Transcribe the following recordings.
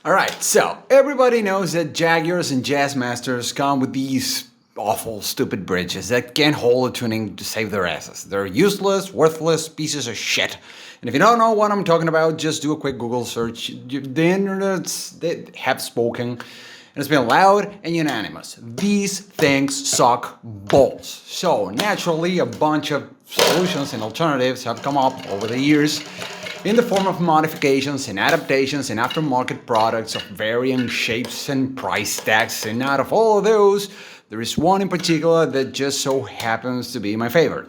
Alright, so everybody knows that Jaguars and Jazzmasters come with these awful, stupid bridges that can't hold a tuning to save their asses. They're useless, worthless pieces of shit. And if you don't know what I'm talking about, just do a quick Google search. The internets, they have spoken, and it's been loud and unanimous. These things suck balls. So naturally, a bunch of solutions and alternatives have come up over the years in the form of modifications and adaptations and aftermarket products of varying shapes and price tags. And out of all of those, there is one in particular that just so happens to be my favorite.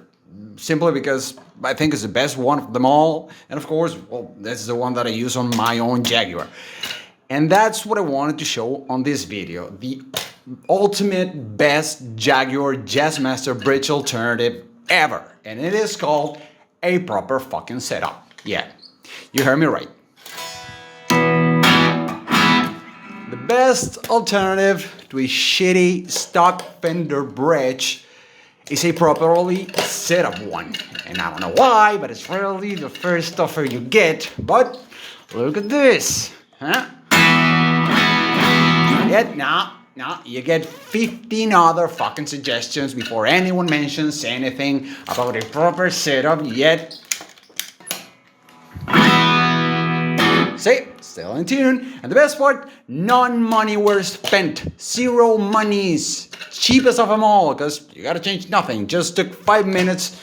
Simply because I think it's the best one of them all. And of course, well, that's the one that I use on my own Jaguar. And that's what I wanted to show on this video. The ultimate best Jaguar Jazzmaster bridge alternative ever. And it is called a proper fucking setup. Yeah, you heard me right. The best alternative to a shitty stock Fender bridge is a properly set up one. And I don't know why, but it's really the first offer you get. But look at this, huh? Yet, no, you get 15 other fucking suggestions before anyone mentions anything about a proper setup yet. See, still in tune. And the best part, none money were spent. Zero monies. Cheapest of them all, because you gotta change nothing. Just took 5 minutes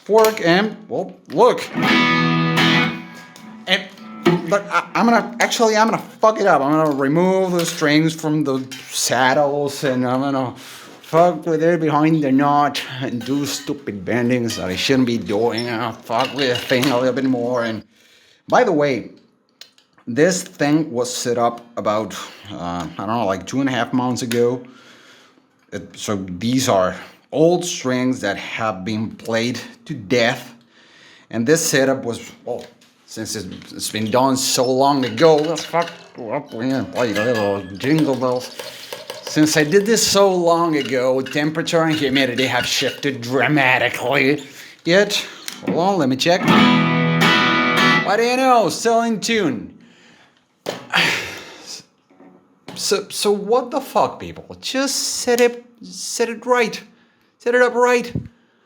work and, well, look. And but I'm gonna fuck it up. I'm gonna remove the strings from the saddles and I'm gonna fuck with it behind the knot and do stupid bendings that I shouldn't be doing. I'll fuck with the thing a little bit more. And by the way, this thing was set up about, I don't know, like 2.5 months ago. So these are old strings that have been played to death. And this setup was, well, since it's been done so long ago, let's fuck up and play a little jingle bells. Since I did this so long ago, temperature and humidity have shifted dramatically. Yet, hold on, let me check. What do you know? Still in tune. So what the fuck, people? Just set it right. Set it up right.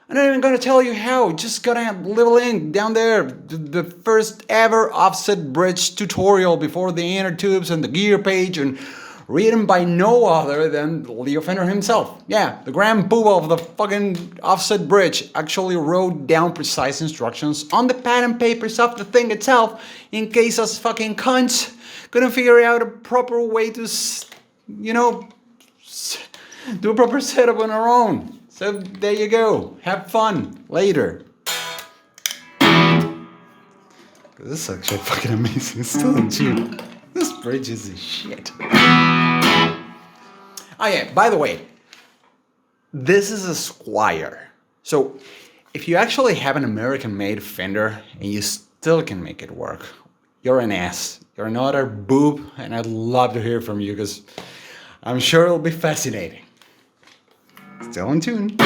I'm not even gonna tell you how. Just gonna have a little link down there. The first ever offset bridge tutorial before the inner tubes and the gear page, and written by no other than Leo Fender himself. Yeah, the grand poobah of the fucking offset bridge actually wrote down precise instructions on the pattern papers of the thing itself in case us fucking cunts couldn't figure out a proper way to, you know, do a proper setup on our own. So there you go. Have fun later. This is actually fucking amazing. Still in tune. This bridge is a shit. Oh yeah, by the way, this is a Squire. So if you actually have an American-made Fender and you still can make it work, you're an ass. You're another boob, and I'd love to hear from you because I'm sure it'll be fascinating. Still in tune.